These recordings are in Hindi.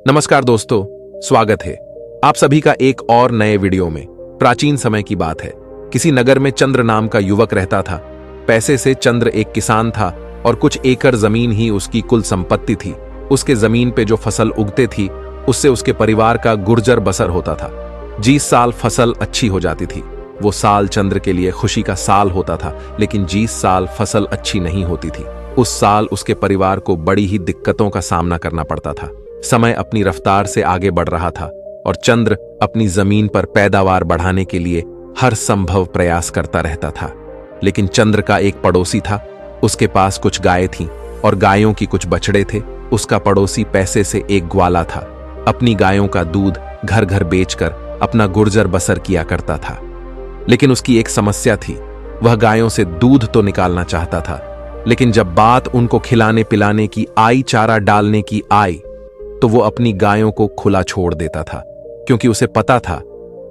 नमस्कार दोस्तों, स्वागत है आप सभी का एक और नए वीडियो में। प्राचीन समय की बात है। किसी नगर में चंद्र नाम का युवक रहता था। पैसे से चंद्र एक किसान था और कुछ एकड़ जमीन ही उसकी कुल संपत्ति थी। उसके जमीन पे जो फसल उगते थी उससे उसके परिवार का गुर्जर बसर होता था। जिस साल फसल अच्छी हो जाती थी वो साल चंद्र के लिए खुशी का साल होता था, लेकिन जिस साल फसल अच्छी नहीं होती थी उस साल उसके परिवार को बड़ी ही दिक्कतों का सामना करना पड़ता था। समय अपनी रफ्तार से आगे बढ़ रहा था और चंद्र अपनी जमीन पर पैदावार बढ़ाने के लिए हर संभव प्रयास करता रहता था। लेकिन चंद्र का एक पड़ोसी था। उसके पास कुछ गायें थीं और गायों की कुछ बछड़े थे। उसका पड़ोसी पैसे से एक ग्वाला था। अपनी गायों का दूध घर घर बेचकर अपना गुर्जर बसर किया करता था। लेकिन उसकी एक समस्या थी। वह गायों से दूध तो निकालना चाहता था, लेकिन जब बात उनको खिलाने पिलाने की आई, चारा डालने की आई, तो वो अपनी गायों को खुला छोड़ देता था, क्योंकि उसे पता था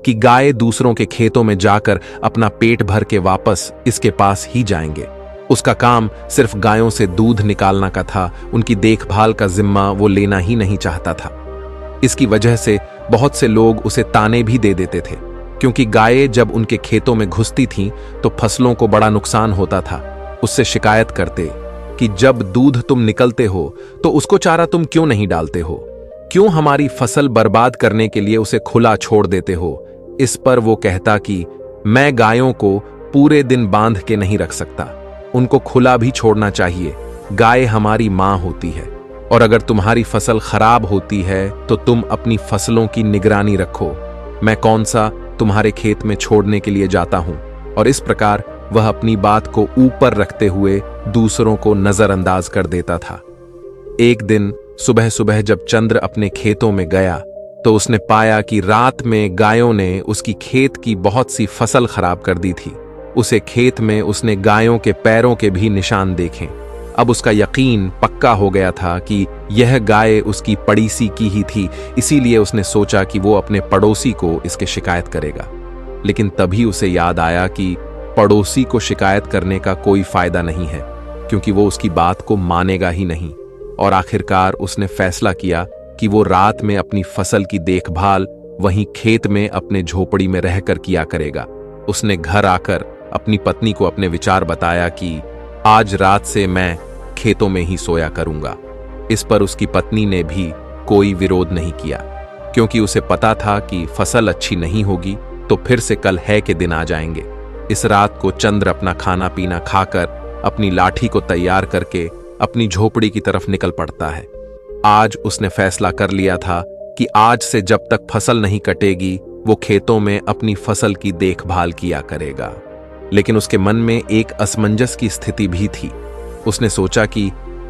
कि गाय दूसरों के खेतों में जाकर अपना पेट भर के वापस इसके पास ही जाएंगे। उसका काम सिर्फ गायों से दूध निकालना का था। उनकी देखभाल का जिम्मा वो लेना ही नहीं चाहता था। इसकी वजह से बहुत से लोग उसे ताने भी दे देते थे, क्योंकि गायें जब उनके खेतों में घुसती थीं तो फसलों को बड़ा नुकसान होता था। उससे शिकायत करते कि जब दूध तुम निकलते हो तो उसको चारा तुम क्यों नहीं डालते हो, क्यों हमारी फसल बर्बाद करने के लिए उसे खुला छोड़ देते हो। इस पर वो कहता कि मैं गायों को पूरे दिन बांध के नहीं रख सकता, उनको खुला भी छोड़ना चाहिए। गाय हमारी मां होती है और अगर तुम्हारी फसल खराब होती है तो तुम अपनी फसलों की निगरानी रखो। मैं कौन सा तुम्हारे खेत में छोड़ने के लिए जाता हूं। और इस प्रकार वह अपनी बात को ऊपर रखते हुए दूसरों को नजरअंदाज कर देता था। एक दिन सुबह सुबह जब चंद्र अपने खेतों में गया तो उसने पाया कि रात में गायों ने उसकी खेत की बहुत सी फसल खराब कर दी थी। उसे खेत में उसने गायों के पैरों के भी निशान देखे। अब उसका यकीन पक्का हो गया था कि यह गाय उसकी पड़ीसी की ही थी। इसीलिए उसने सोचा कि वो अपने पड़ोसी को इसके शिकायत करेगा। लेकिन तभी उसे याद आया कि पड़ोसी को शिकायत करने का कोई फायदा नहीं है, क्योंकि वो उसकी बात को मानेगा ही नहीं। और आखिरकार उसने फैसला किया कि वो रात में अपनी फसल की देखभाल वहीं खेत में अपने झोपड़ी में रहकर किया करेगा। उसने घर आकर अपनी पत्नी को अपने विचार बताया कि आज रात से मैं खेतों में ही सोया करूंगा। इस पर उसकी पत्नी ने भी कोई विरोध नहीं किया, क्योंकि उसे पता था कि फसल अच्छी नहीं होगी तो फिर से कल है के दिन आ जाएंगे। इस रात को चंद्र अपना खाना पीना खाकर अपनी लाठी को तैयार करके अपनी झोपड़ी की तरफ निकल पड़ता है। आज उसने फैसला कर लिया था कि आज से जब तक फसल नहीं कटेगी वो खेतों में अपनी फसल की देखभाल किया करेगा। लेकिन उसके मन में एक असमंजस की स्थिति भी थी। उसने सोचा कि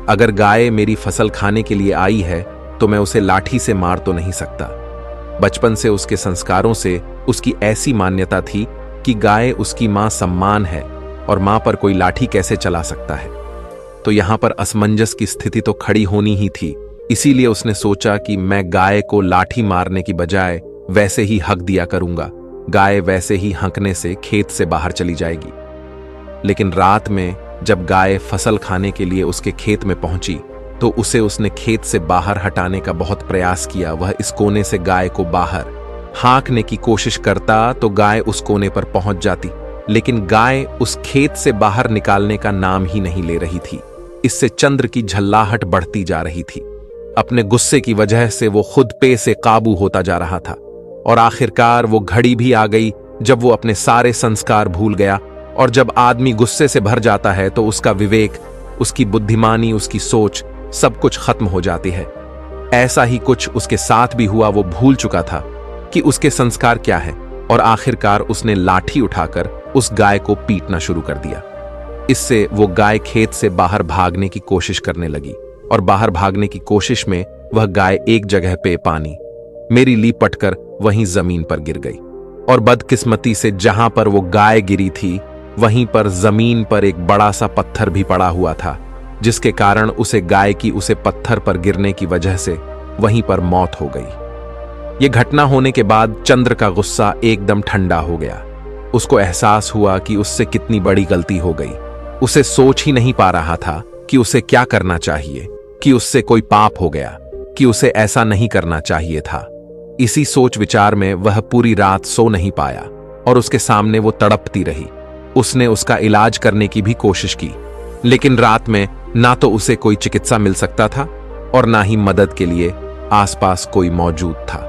अगर गाय मेरी फसल खाने के लिए आई है तो मैं उसे लाठी से मार तो नहीं सकता। बचपन से उसके संस्कारों से उसकी ऐसी मान्यता थी कि गाय उसकी मां सम्मान है और मां पर कोई लाठी कैसे चला सकता है। तो यहां पर असमंजस की स्थिति तो खड़ी होनी ही थी। इसीलिए उसने सोचा कि मैं गाय को लाठी मारने की बजाय वैसे ही हक दिया करूंगा। गाय वैसे ही हंकने से खेत से बाहर चली जाएगी। लेकिन रात में जब गाय फसल खाने के लिए उसके खेत में पहुंची तो उसने खेत से बाहर हटाने का बहुत प्रयास किया। वह इस कोने से गाय को बाहर हाँकने की कोशिश करता तो गाय उस कोने पर पहुंच जाती, लेकिन गाय उस खेत से बाहर निकालने का नाम ही नहीं ले रही थी। इससे चंद्र की झल्लाहट बढ़ती जा रही थी। अपने गुस्से की वजह से वो खुद पे से काबू होता जा रहा था और आखिरकार वो घड़ी भी आ गई जब वो अपने सारे संस्कार भूल गया। और जब आदमी गुस्से से भर जाता है तो उसका विवेक, उसकी बुद्धिमानी, उसकी सोच सब कुछ खत्म हो जाती है। ऐसा ही कुछ उसके साथ भी हुआ। वो भूल चुका था कि उसके संस्कार क्या है और आखिरकार उसने लाठी उठाकर उस गाय को पीटना शुरू कर दिया। इससे वो गाय खेत से बाहर भागने की कोशिश करने लगी और बाहर भागने की कोशिश में वह गाय एक जगह पे पानी मेरी ली पटकर वहीं जमीन पर गिर गई। और बदकिस्मती से जहां पर वो गाय गिरी थी वहीं पर जमीन पर एक बड़ा सा पत्थर भी पड़ा हुआ था, जिसके कारण उसे गाय की उसे पत्थर पर गिरने की वजह से वहीं पर मौत हो गई। ये घटना होने के बाद चंद्र का गुस्सा एकदम ठंडा हो गया। उसको एहसास हुआ कि उससे कितनी बड़ी गलती हो गई। उसे सोच ही नहीं पा रहा था कि उसे क्या करना चाहिए, कि उससे कोई पाप हो गया। कि उसे ऐसा नहीं करना चाहिए था। इसी सोच विचार में वह पूरी रात सो नहीं पाया और उसके सामने वो तड़पती रही। उसने उसका इलाज करने की भी कोशिश की, लेकिन रात में ना तो उसे कोई चिकित्सा मिल सकता था और ना ही मदद के लिए आसपास कोई मौजूद था,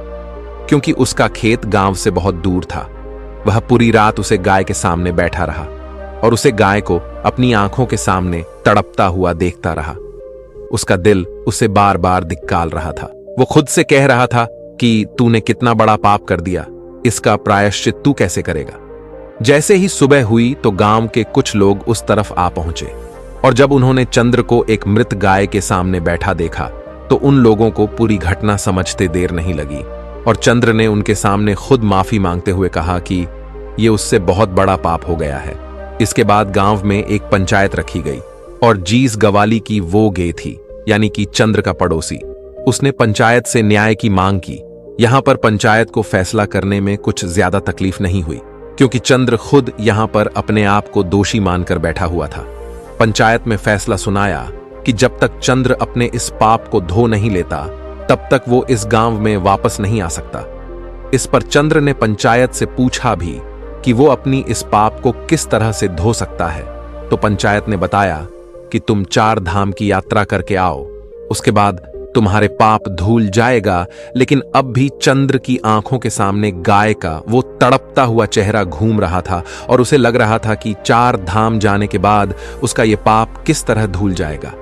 क्योंकि उसका खेत गांव से बहुत दूर था। वह पूरी रात उसे गाय के सामने बैठा रहा और उसे गाय को अपनी आंखों के सामने तड़पता हुआ देखता रहा। उसका दिल उसे बार बार धिक्कार रहा था। वो खुद से कह रहा था कि तूने कितना बड़ा पाप कर दिया, इसका प्रायश्चित तू कैसे करेगा। जैसे ही सुबह हुई तो गांव के कुछ लोग उस तरफ आ पहुंचे और जब उन्होंने चंद्र को एक मृत गाय के सामने बैठा देखा तो उन लोगों को पूरी घटना समझते देर नहीं लगी और चंद्र ने उनके सामने खुद माफी मांगते हुए कहा कि ये उससे बहुत बड़ा पाप हो गया है। इसके बाद गांव में एक पंचायत रखी गई और जीस गवाली की वो गे थी, यानी कि चंद्र का पड़ोसी। उसने पंचायत से न्याय की मांग की। यहां पर पंचायत को फैसला करने में कुछ ज्यादा तकलीफ नहीं हुई, क्योंकि चंद्र खुद यहां पर अपने आप को दोषी मानकर बैठा हुआ था। पंचायत में फैसला सुनाया कि जब तक चंद्र अपने इस पाप को धो नहीं लेता तब तक वो इस गांव में वापस नहीं आ सकता। इस पर चंद्र ने पंचायत से पूछा भी कि वो अपनी इस पाप को किस तरह से धो सकता है, तो पंचायत ने बताया कि तुम 4 धाम की यात्रा करके आओ, उसके बाद तुम्हारे पाप धुल जाएगा। लेकिन अब भी चंद्र की आंखों के सामने गाय का वो तड़पता हुआ चेहरा घूम रहा था और उसे लग रहा था कि 4 धाम जाने के बाद उसका ये पाप किस तरह धुल जाएगा।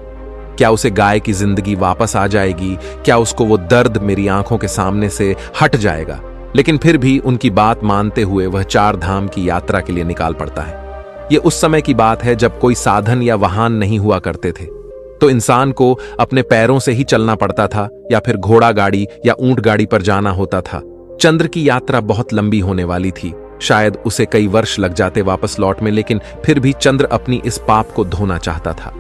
क्या उसे गाय की जिंदगी वापस आ जाएगी? क्या उसको वो दर्द मेरी आंखों के सामने से हट जाएगा? लेकिन फिर भी उनकी बात मानते हुए वह 4 धाम की यात्रा के लिए निकाल पड़ता है। ये उस समय की बात है जब कोई साधन या वाहन नहीं हुआ करते थे, तो इंसान को अपने पैरों से ही चलना पड़ता था या फिर घोड़ा गाड़ी या ऊंट गाड़ी पर जाना होता था। चंद्र की यात्रा बहुत लंबी होने वाली थी, शायद उसे कई वर्ष लग जाते वापस लौट में, लेकिन फिर भी चंद्र अपनी इस पाप को धोना चाहता था।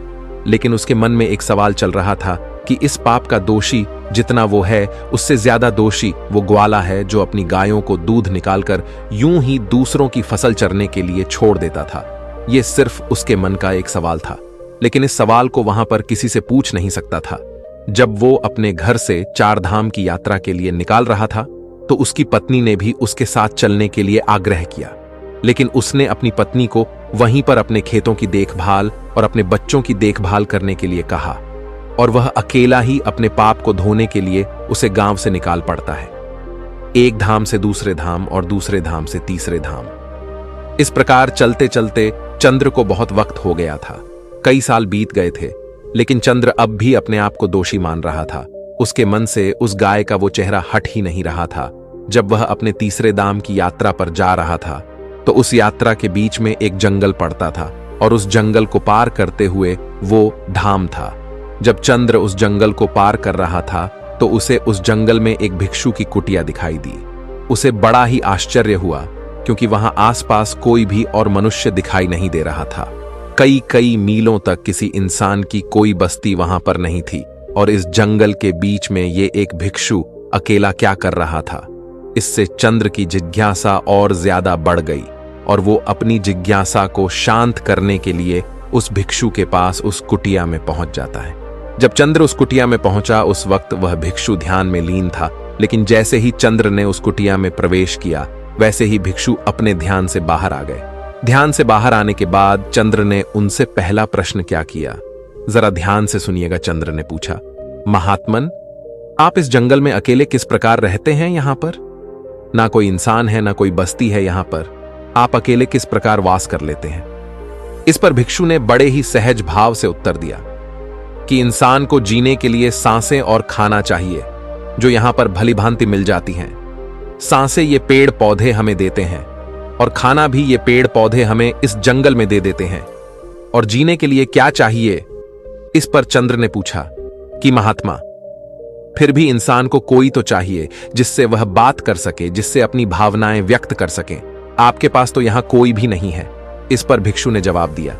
लेकिन उसके मन में एक सवाल चल रहा था कि इस पाप का दोषी जितना वो है, उससे ज्यादा दोषी वो ग्वाला है जो अपनी गायों को दूध निकालकर यूं ही दूसरों की फसल चरने के लिए छोड़ देता था। ये सिर्फ उसके मन का एक सवाल था, लेकिन इस सवाल को वहां पर किसी से पूछ नहीं सकता था। जब वो अपने घर से 4 धाम की यात्रा के लिए निकाल रहा था तो उसकी पत्नी ने भी उसके साथ चलने के लिए आग्रह किया, लेकिन उसने अपनी पत्नी को वहीं पर अपने खेतों की देखभाल और अपने बच्चों की देखभाल करने के लिए कहा और वह अकेला ही अपने पाप को धोने के लिए उसे गांव से निकाल पड़ता है, एक धाम से दूसरे धाम और दूसरे धाम से तीसरे धाम। इस प्रकार चलते चलते चंद्र को बहुत वक्त हो गया था। कई साल बीत गए थे, लेकिन चंद्र अब भी अपने आप को दोषी मान रहा था। उसके मन से उस गाय का वो चेहरा हट ही नहीं रहा था। जब वह अपने तीसरे धाम की यात्रा पर जा रहा था तो उस यात्रा के बीच में एक जंगल पड़ता था और उस जंगल को पार करते हुए वो धाम था। जब चंद्र उस जंगल को पार कर रहा था तो उसे उस जंगल में एक भिक्षु की कुटिया दिखाई दी। उसे बड़ा ही आश्चर्य हुआ, क्योंकि वहां आसपास कोई भी और मनुष्य दिखाई नहीं दे रहा था। कई कई मीलों तक किसी इंसान की कोई बस्ती वहां पर नहीं थी और इस जंगल के बीच में ये एक भिक्षु अकेला क्या कर रहा था। इससे चंद्र की जिज्ञासा और ज्यादा बढ़ गई और वो अपनी जिज्ञासा को शांत करने के लिए उस भिक्षु के पास उस कुटिया में पहुंच जाता है। जब चंद्र उस कुटिया में पहुंचा उस वक्त वह भिक्षु ध्यान में लीन था, लेकिन जैसे ही चंद्र ने उस कुटिया में प्रवेश किया वैसे ही भिक्षु अपने ध्यान से बाहर आ गए। ध्यान से बाहर आने के बाद चंद्र ने उनसे पहला प्रश्न क्या किया, जरा ध्यान से सुनिएगा। चंद्र ने पूछा, महात्मन, आप इस जंगल में अकेले किस प्रकार रहते हैं? यहां पर ना कोई इंसान है, ना कोई बस्ती है, यहां पर आप अकेले किस प्रकार वास कर लेते हैं? इस पर भिक्षु ने बड़े ही सहज भाव से उत्तर दिया कि इंसान को जीने के लिए सांसें और खाना चाहिए, जो यहां पर भली भांति मिल जाती हैं। सांसें ये पेड़ पौधे हमें देते हैं और खाना भी ये पेड़ पौधे हमें इस जंगल में दे देते हैं। और जीने के लिए क्या चाहिए? इस पर चंद्र ने पूछा कि महात्मा, फिर भी इंसान को कोई तो चाहिए जिससे वह बात कर सके, जिससे अपनी भावनाएं व्यक्त कर सके। आपके पास तो यहां कोई भी नहीं है। इस पर भिक्षु ने जवाब दिया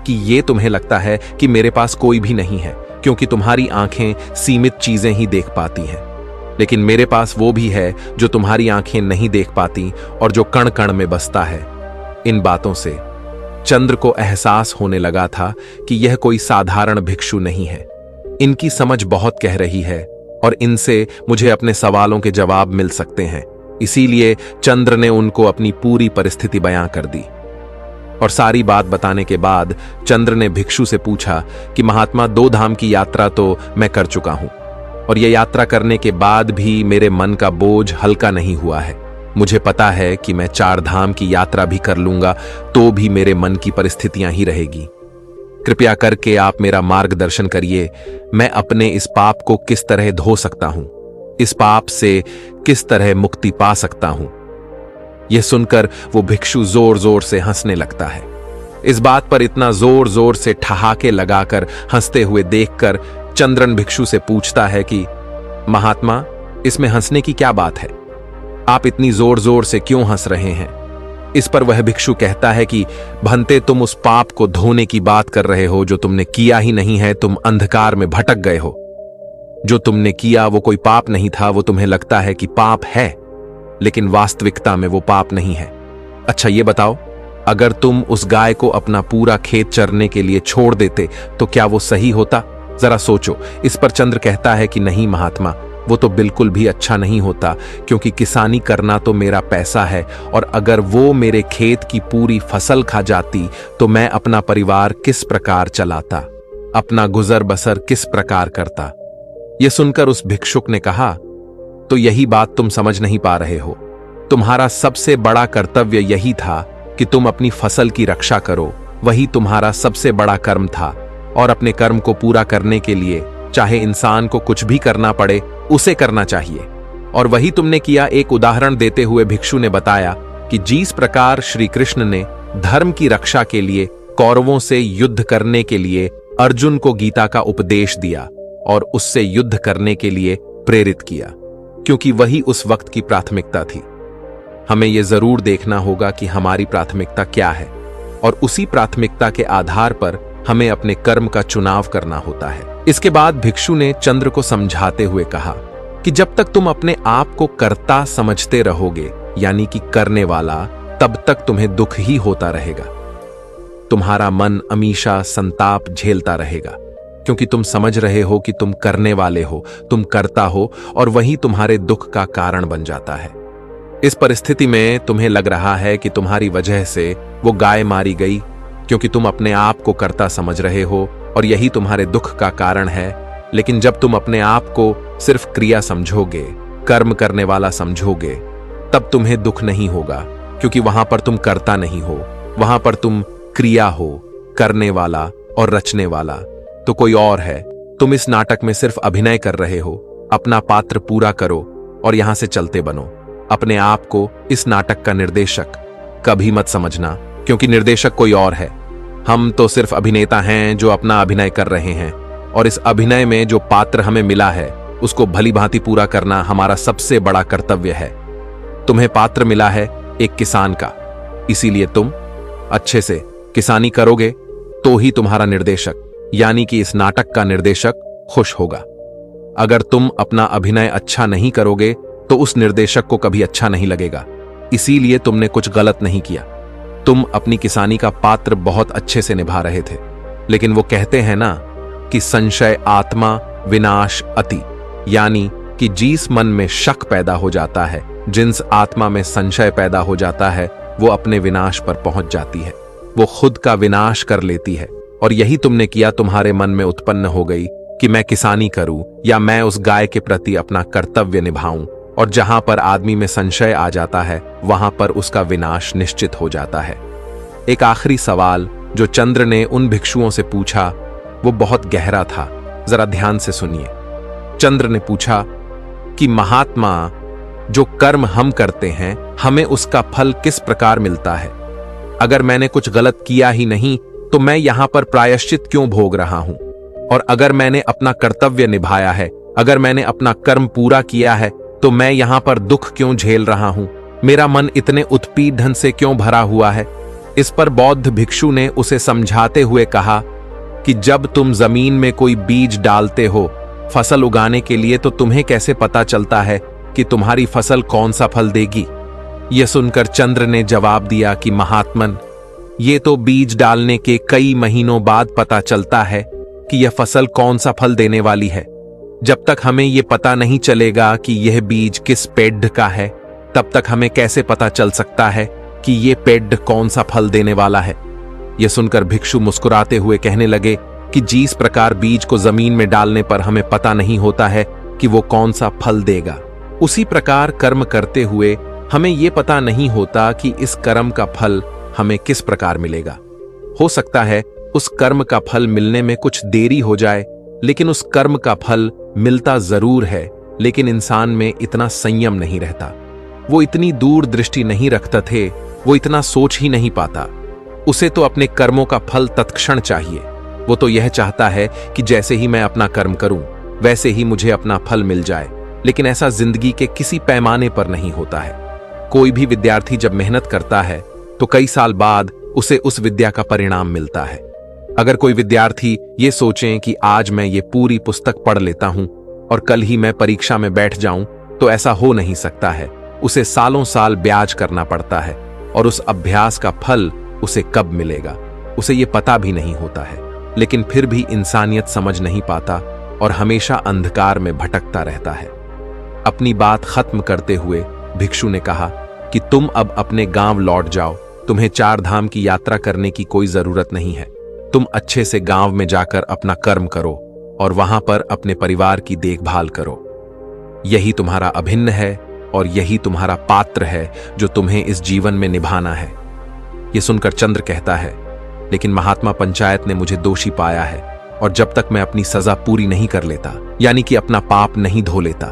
कि ये तुम्हें लगता है कि मेरे पास कोई भी नहीं है क्योंकि तुम्हारी आंखें सीमित चीजें ही देख पाती हैं, लेकिन मेरे पास वो भी है जो तुम्हारी आंखें नहीं देख पाती और जो कण कण में बसता है। इन बातों से चंद्र को एहसास होने लगा था कि यह कोई साधारण भिक्षु नहीं है। इनकी समझ बहुत कह रही है और इनसे मुझे अपने सवालों के जवाब मिल सकते हैं। इसीलिए चंद्र ने उनको अपनी पूरी परिस्थिति बयां कर दी। और सारी बात बताने के बाद चंद्र ने भिक्षु से पूछा कि महात्मा, 2 धाम की यात्रा तो मैं कर चुका हूं और यह यात्रा करने के बाद भी मेरे मन का बोझ हल्का नहीं हुआ है। मुझे पता है कि मैं 4 धाम की यात्रा भी कर लूंगा तो भी मेरे मन की परिस्थितियां ही रहेगी। कृपया करके आप मेरा मार्गदर्शन करिए। मैं अपने इस पाप को किस तरह धो सकता हूं, इस पाप से किस तरह मुक्ति पा सकता हूं। यह सुनकर वो भिक्षु जोर जोर से हंसने लगता है। इस बात पर इतना जोर जोर से ठहाके लगाकर हंसते हुए देखकर चंद्रन भिक्षु से पूछता है कि महात्मा, इसमें हंसने की क्या बात है? आप इतनी जोर जोर से क्यों हंस रहे हैं? इस पर वह भिक्षु कहता है कि भंते, तुम उस पाप को धोने की बात कर रहे हो जो तुमने किया ही नहीं है। तुम अंधकार में भटक गए हो। जो तुमने किया वो कोई पाप नहीं था। वो तुम्हें लगता है कि पाप है, लेकिन वास्तविकता में वो पाप नहीं है। अच्छा ये बताओ, अगर तुम उस गाय को अपना पूरा खेत चरने के लिए छोड़ देते तो क्या वो सही होता? जरा सोचो। इस पर चंद्र कहता है कि नहीं महात्मा, वो तो बिल्कुल भी अच्छा नहीं होता, क्योंकि किसानी करना तो मेरा पैसा है और अगर वो मेरे खेत की पूरी फसल खा जाती तो मैं अपना परिवार किस प्रकार चलाता, अपना गुजर बसर किस प्रकार करता। यह सुनकर उस भिक्षुक ने कहा, तो यही बात तुम समझ नहीं पा रहे हो। तुम्हारा सबसे बड़ा कर्तव्य यही था कि तुम अपनी फसल की रक्षा करो। वही तुम्हारा सबसे बड़ा कर्म था और अपने कर्म को पूरा करने के लिए चाहे इंसान को कुछ भी करना पड़े, उसे करना चाहिए। और वही तुमने किया। एक उदाहरण देते हुए भिक्षु ने बताया कि जिस प्रकार श्री कृष्ण ने धर्म की रक्षा के लिए कौरवों से युद्ध करने के लिए अर्जुन को गीता का उपदेश दिया और उससे युद्ध करने के लिए प्रेरित किया, क्योंकि वही उस वक्त की प्राथमिकता थी। हमें यह जरूर देखना होगा कि हमारी प्राथमिकता क्या है और उसी प्राथमिकता के आधार पर हमें अपने कर्म का चुनाव करना होता है। इसके बाद भिक्षु ने चंद्र को समझाते हुए कहा कि जब तक तुम अपने आप को कर्ता समझते रहोगे, यानी कि करने वाला, तब तक तुम्हें दुख ही होता रहेगा। तुम्हारा मन हमेशा संताप झेलता रहेगा, क्योंकि तुम समझ रहे हो कि तुम करने वाले हो, तुम करता हो, और वही तुम्हारे दुख का कारण बन जाता है। इस परिस्थिति में तुम्हें लग रहा है कि तुम्हारी वजह से वो गाय मारी गई, क्योंकि तुम अपने आप को कर्ता समझ रहे हो और यही तुम्हारे दुख का कारण है। लेकिन जब तुम अपने आप को सिर्फ क्रिया समझोगे, कर्म करने वाला समझोगे, तब तुम्हें दुख नहीं होगा, क्योंकि वहां पर तुम कर्ता नहीं हो, वहां पर तुम क्रिया हो, करने वाला और रचने वाला तो कोई और है। तुम इस नाटक में सिर्फ अभिनय कर रहे हो। अपना पात्र पूरा करो और यहां से चलते बनो। अपने आप को इस नाटक का निर्देशक कभी मत समझना, क्योंकि निर्देशक कोई और है। हम तो सिर्फ अभिनेता हैं जो अपना अभिनय कर रहे हैं, और इस अभिनय में जो पात्र हमें मिला है उसको भली भांति पूरा करना हमारा सबसे बड़ा कर्तव्य है। तुम्हें पात्र मिला है एक किसान का, इसीलिए तुम अच्छे से किसानी करोगे तो ही तुम्हारा निर्देशक, यानी कि इस नाटक का निर्देशक, खुश होगा। अगर तुम अपना अभिनय अच्छा नहीं करोगे तो उस निर्देशक को कभी अच्छा नहीं लगेगा। इसीलिए तुमने कुछ गलत नहीं किया। तुम अपनी किसानी का पात्र बहुत अच्छे से निभा रहे थे, लेकिन वो कहते हैं ना कि संशय आत्मा विनाश अति, यानी कि जिस मन में शक पैदा हो जाता है, जिस आत्मा में संशय पैदा हो जाता है, वो अपने विनाश पर पहुंच जाती है, वो खुद का विनाश कर लेती है। और यही तुमने किया। तुम्हारे मन में उत्पन्न हो गई कि मैं किसानी करूं या मैं उस गाय के प्रति अपना कर्तव्य निभाऊं, और जहां पर आदमी में संशय आ जाता है वहां पर उसका विनाश निश्चित हो जाता है। एक आखिरी सवाल जो चंद्र ने उन भिक्षुओं से पूछा वो बहुत गहरा था, जरा ध्यान से सुनिए। चंद्र ने पूछा कि महात्मा, जो कर्म हम करते हैं हमें उसका फल किस प्रकार मिलता है? अगर मैंने कुछ गलत किया ही नहीं तो मैं यहां पर प्रायश्चित क्यों भोग रहा हूं? और अगर मैंने अपना कर्तव्य निभाया है, अगर मैंने अपना कर्म पूरा किया है, तो मैं यहां पर दुख क्यों झेल रहा हूं? मेरा मन इतने उत्पीड़न से क्यों भरा हुआ है? इस पर बौद्ध भिक्षु ने उसे समझाते हुए कहा कि जब तुम जमीन में कोई बीज डालते हो फसल उगाने के लिए, तो तुम्हें कैसे पता चलता है कि तुम्हारी फसल कौन सा फल देगी? यह सुनकर चंद्र ने जवाब दिया कि महात्मन, ये तो बीज डालने के कई महीनों बाद पता चलता है कि यह फसल कौन सा फल देने वाली है। जब तक हमें ये पता नहीं चलेगा कि यह बीज किस पेड़ का है, तब तक हमें कैसे पता चल सकता है कि ये पेड़ कौन सा फल देने वाला है। यह सुनकर भिक्षु मुस्कुराते हुए कहने लगे कि जिस प्रकार बीज को जमीन में डालने पर हमें पता नहीं होता है कि वो कौन सा फल देगा, उसी प्रकार कर्म करते हुए हमें यह पता नहीं होता कि इस कर्म का फल हमें किस प्रकार मिलेगा। हो सकता है उस कर्म का फल मिलने में कुछ देरी हो जाए, लेकिन उस कर्म का फल मिलता जरूर है। लेकिन इंसान में इतना संयम नहीं रहता, वो इतनी दूर दृष्टि नहीं रखता थे, वो इतना सोच ही नहीं पाता। उसे तो अपने कर्मों का फल तत्क्षण चाहिए। वो तो यह चाहता है कि जैसे ही मैं अपना कर्म करूं वैसे ही मुझे अपना फल मिल जाए। लेकिन ऐसा जिंदगी के किसी पैमाने पर नहीं होता है। कोई भी विद्यार्थी जब मेहनत करता है तो कई साल बाद उसे उस विद्या का परिणाम मिलता है। अगर कोई विद्यार्थी ये सोचें कि आज मैं ये पूरी पुस्तक पढ़ लेता हूं और कल ही मैं परीक्षा में बैठ जाऊं, तो ऐसा हो नहीं सकता है। उसे सालों साल ब्याज करना पड़ता है और उस अभ्यास का फल उसे कब मिलेगा उसे ये पता भी नहीं होता है। लेकिन फिर भी इंसानियत समझ नहीं पाता और हमेशा अंधकार में भटकता रहता है। अपनी बात खत्म करते हुए भिक्षु ने कहा कि तुम अब अपने गांव लौट जाओ। तुम्हें 4 धाम की यात्रा करने की कोई जरूरत नहीं है। तुम अच्छे से गांव में जाकर अपना कर्म करो और वहां पर अपने परिवार की देखभाल करो। यही तुम्हारा अभिन्न है और यही तुम्हारा पात्र है जो तुम्हें इस जीवन में निभाना है। यह सुनकर चंद्र कहता है, लेकिन महात्मा पंचायत ने मुझे दोषी पाया है और जब तक मैं अपनी सजा पूरी नहीं कर लेता, यानी कि अपना पाप नहीं धो लेता,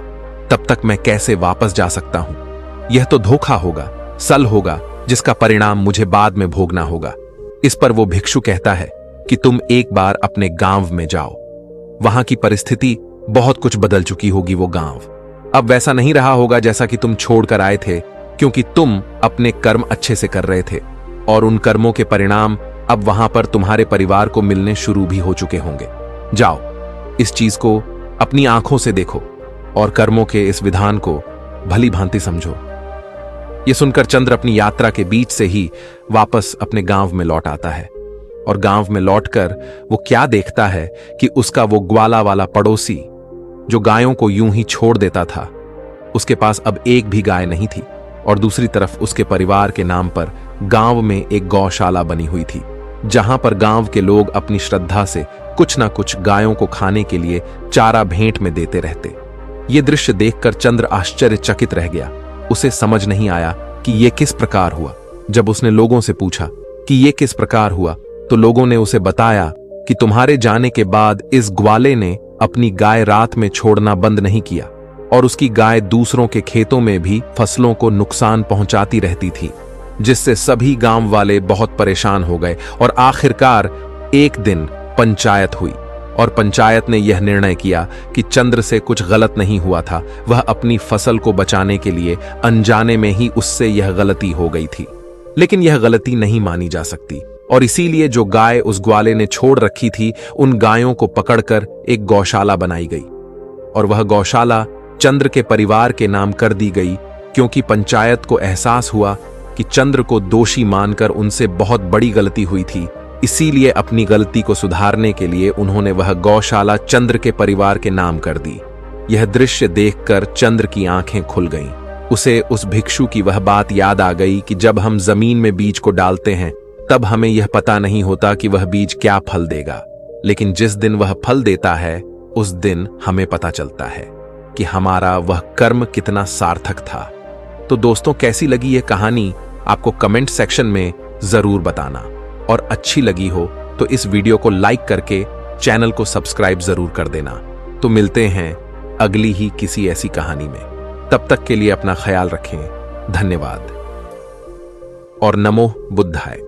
तब तक मैं कैसे वापस जा सकता हूं। यह तो धोखा होगा, सल होगा, जिसका परिणाम मुझे बाद में भोगना होगा। इस पर वो भिक्षु कहता है कि तुम एक बार अपने गांव में जाओ। वहां की परिस्थिति बहुत कुछ बदल चुकी होगी। वो गांव अब वैसा नहीं रहा होगा जैसा कि तुम छोड़कर आए थे, क्योंकि तुम अपने कर्म अच्छे से कर रहे थे और उन कर्मों के परिणाम अब वहां पर तुम्हारे परिवार को मिलने शुरू भी हो चुके होंगे। जाओ, इस चीज को अपनी आंखों से देखो और कर्मों के इस विधान को भली भांति समझो। यह सुनकर चंद्र अपनी यात्रा के बीच से ही वापस अपने गांव में लौट आता है और गांव में लौटकर वो क्या देखता है कि उसका वो ग्वाला वाला पड़ोसी जो गायों को यूं ही छोड़ देता था, उसके पास अब एक भी गाय नहीं थी और दूसरी तरफ उसके परिवार के नाम पर गांव में एक गौशाला बनी हुई थी, जहां पर गांव के लोग अपनी श्रद्धा से कुछ ना कुछ गायों को खाने के लिए चारा भेंट में देते रहते। ये दृश्य देखकर चंद्र आश्चर्यचकित रह गया। उसे समझ नहीं आया कि यह किस प्रकार हुआ। जब उसने लोगों से पूछा कि यह किस प्रकार हुआ, तो लोगों ने उसे बताया कि तुम्हारे जाने के बाद इस ग्वाले ने अपनी गाय रात में छोड़ना बंद नहीं किया और उसकी गाय दूसरों के खेतों में भी फसलों को नुकसान पहुंचाती रहती थी, जिससे सभी गांव वाले बहुत परेशान हो गए। और आखिरकार एक दिन पंचायत हुई और पंचायत ने यह निर्णय किया कि चंद्र से कुछ गलत नहीं हुआ था। वह अपनी फसल को बचाने के लिए अनजाने में ही उससे यह गलती हो गई थी, लेकिन यह गलती नहीं मानी जा सकती और इसीलिए जो गाय उस ग्वाले ने छोड़ रखी थी, उन गायों को पकड़कर एक गौशाला बनाई गई और वह गौशाला चंद्र के परिवार के नाम कर दी गई, क्योंकि पंचायत को एहसास हुआ कि चंद्र को दोषी मानकर उनसे बहुत बड़ी गलती हुई थी। इसीलिए अपनी गलती को सुधारने के लिए उन्होंने वह गौशाला चंद्र के परिवार के नाम कर दी। यह दृश्य देखकर चंद्र की आंखें खुल गईं। उसे उस भिक्षु की वह बात याद आ गई कि जब हम जमीन में बीज को डालते हैं तब हमें यह पता नहीं होता कि वह बीज क्या फल देगा, लेकिन जिस दिन वह फल देता है उस दिन हमें पता चलता है कि हमारा वह कर्म कितना सार्थक था। तो दोस्तों, कैसी लगी यह कहानी आपको कमेंट सेक्शन में जरूर बताना, और अच्छी लगी हो तो इस वीडियो को लाइक करके चैनल को सब्सक्राइब जरूर कर देना। तो मिलते हैं अगली ही किसी ऐसी कहानी में। तब तक के लिए अपना ख्याल रखें। धन्यवाद और नमो बुद्धाय।